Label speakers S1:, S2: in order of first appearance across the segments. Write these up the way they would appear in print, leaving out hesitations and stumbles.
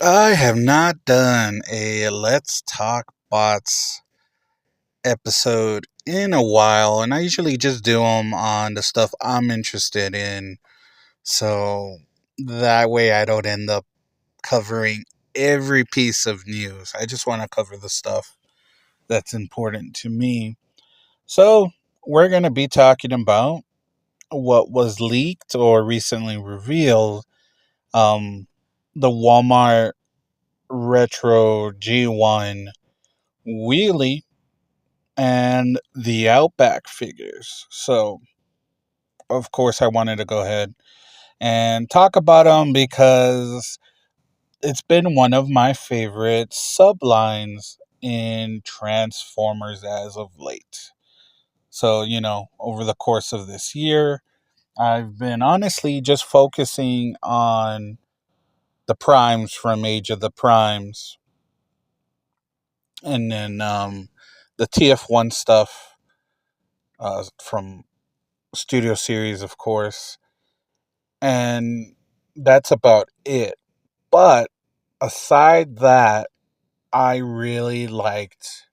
S1: I have not done a Let's Talk Bots episode in a while, and I usually just do them on the stuff I'm interested in. So that way I don't end up covering every piece of news. I just want to cover the stuff that's important to me. So we're going to be talking about what was leaked or recently revealed. Um, the Walmart Retro G1 Wheelie and the Outback figures. So, of course, I wanted to go ahead and talk about them because it's been one of my favorite sublines in Transformers as of late. So, over the course of this year, I've been honestly just focusing on the primes from Age of the Primes and then the TF1 stuff from Studio Series, of course, and that's about it. But aside that, I really liked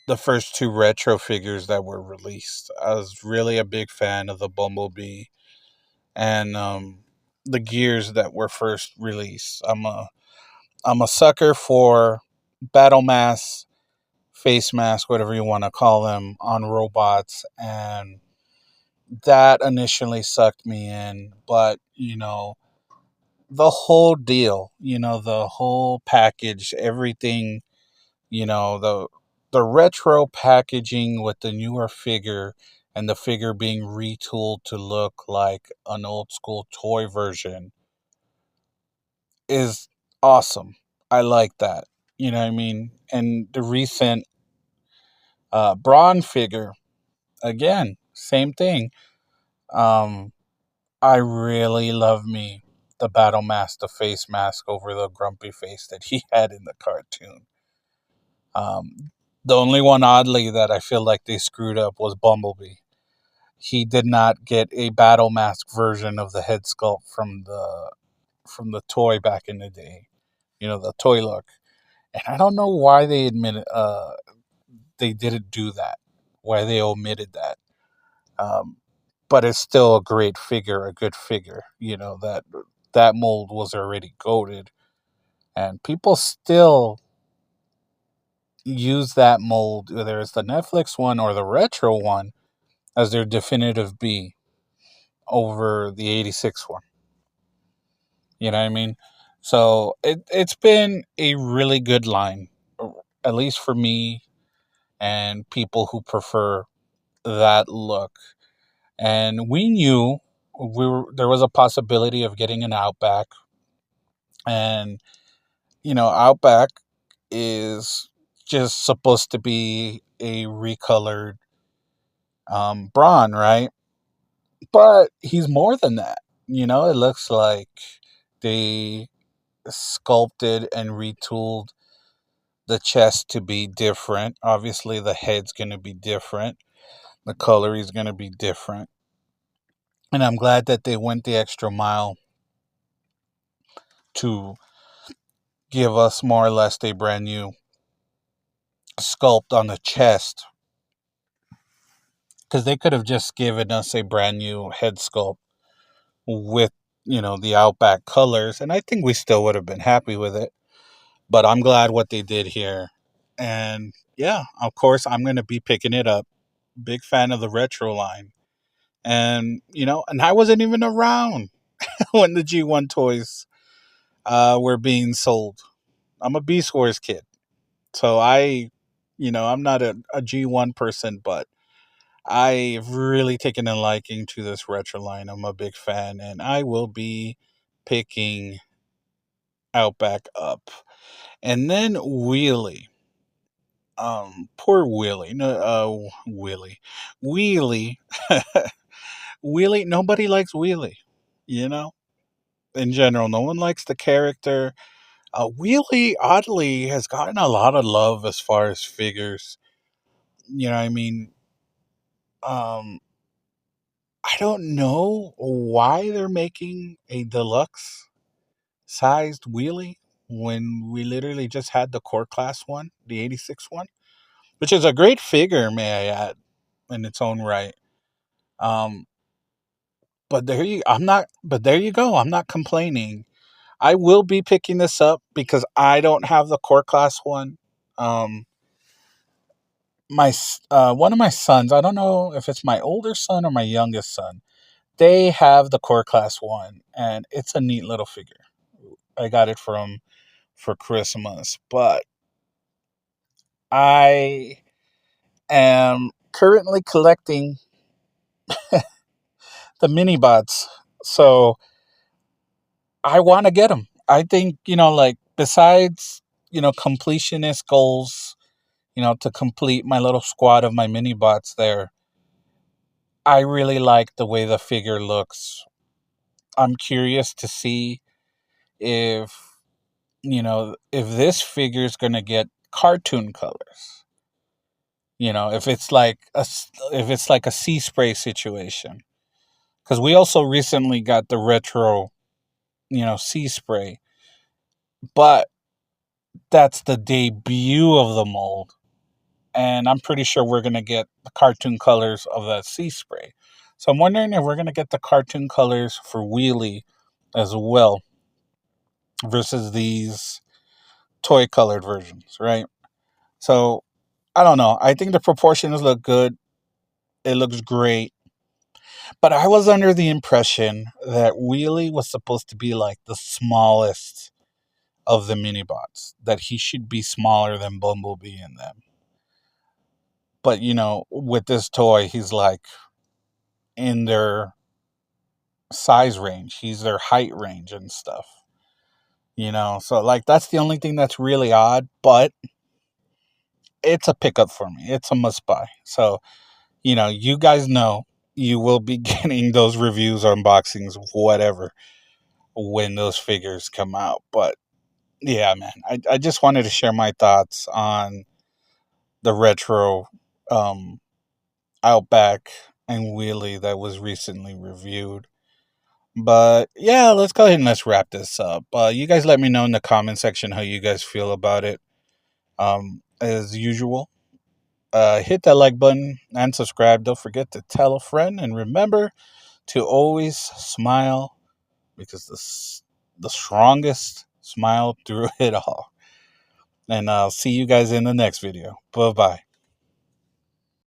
S1: the first two retro figures that were released. I was really a big fan of the Bumblebee and the gears that were first released. I'm a sucker for battle mass, face mask, whatever you want to call them, on robots, and that initially sucked me in. But the whole deal, the whole package, everything, the retro packaging with the newer figure and the figure being retooled to look like an old school toy version is awesome. I like that. You know what I mean? And the recent Braun figure, again, same thing. Um, I really love me the Battle Master face mask over the grumpy face that he had in the cartoon. The only one, oddly, that I feel like they screwed up was Bumblebee. He did not get a battle mask version of the head sculpt from the toy back in the day. The toy look, and I don't know why they didn't do that. Why they omitted that. Um, but it's still a great figure, a good figure. That mold was already goated, and people still use that mold, whether it's the Netflix one or the retro one, as their definitive B over the '86 one. You know what I mean? So it's been a really good line, at least for me and people who prefer that look. And we knew there was a possibility of getting an Outback, and Outback is just supposed to be a recolored Braun, right? But he's more than that. It looks like they sculpted and retooled the chest to be different. Obviously, the head's going to be different. The color is going to be different. And I'm glad that they went the extra mile to give us more or less a brand new sculpt on the chest. Because they could have just given us a brand new head sculpt with, the Outback colors. And I think we still would have been happy with it. But I'm glad what they did here. And yeah, of course, I'm going to be picking it up. Big fan of the retro line. And I wasn't even around when the G1 toys were being sold. I'm a B Scores kid. So I'm not a G1 person, but I've really taken a liking to this retro line. I'm a big fan, and I will be picking Outback up. And then Wheelie. Poor Wheelie. No, Wheelie. Wheelie. Wheelie. Nobody likes Wheelie. You know, in general, no one likes the character. Wheelie, oddly, has gotten a lot of love as far as figures. You know, what I mean, um, I don't know why they're making a deluxe sized Wheelie when we literally just had the core class one, the 86 one, which is a great figure, may I add, in its own right. Um, but there you go. I'm not complaining. I will be picking this up because I don't have the core class one. Um, one of my sons, I don't know if it's my older son or my youngest son, they have the core class one, and it's a neat little figure. I got it from for Christmas, but I am currently collecting the mini bots. So I want to get them. I think, like besides, completionist goals, to complete my little squad of my mini bots there, I really like the way the figure looks. I'm curious to see if, if this figure is going to get cartoon colors. If it's like a sea spray situation, because we also recently got the retro, sea spray, but that's the debut of the mold, and I'm pretty sure we're gonna get the cartoon colors of that sea spray. So I'm wondering if we're gonna get the cartoon colors for Wheelie as well versus these toy colored versions, right? So I don't know. I think the proportions look good. It looks great. But I was under the impression that Wheelie was supposed to be like the smallest of the mini bots, that he should be smaller than Bumblebee in them. But, with this toy, he's like in their size range, he's their height range and stuff. So like that's the only thing that's really odd, but it's a pickup for me. It's a must buy. So, you guys know you will be getting those reviews or unboxings, whatever, when those figures come out. But yeah, man, I just wanted to share my thoughts on the retro um, Outback and Wheelie that was recently reviewed. But yeah, let's go ahead and let's wrap this up. You guys let me know in the comment section how you guys feel about it. As usual, hit that like button and subscribe. Don't forget to tell a friend. And remember to always smile because the strongest smile through it all. And I'll see you guys in the next video. Bye bye.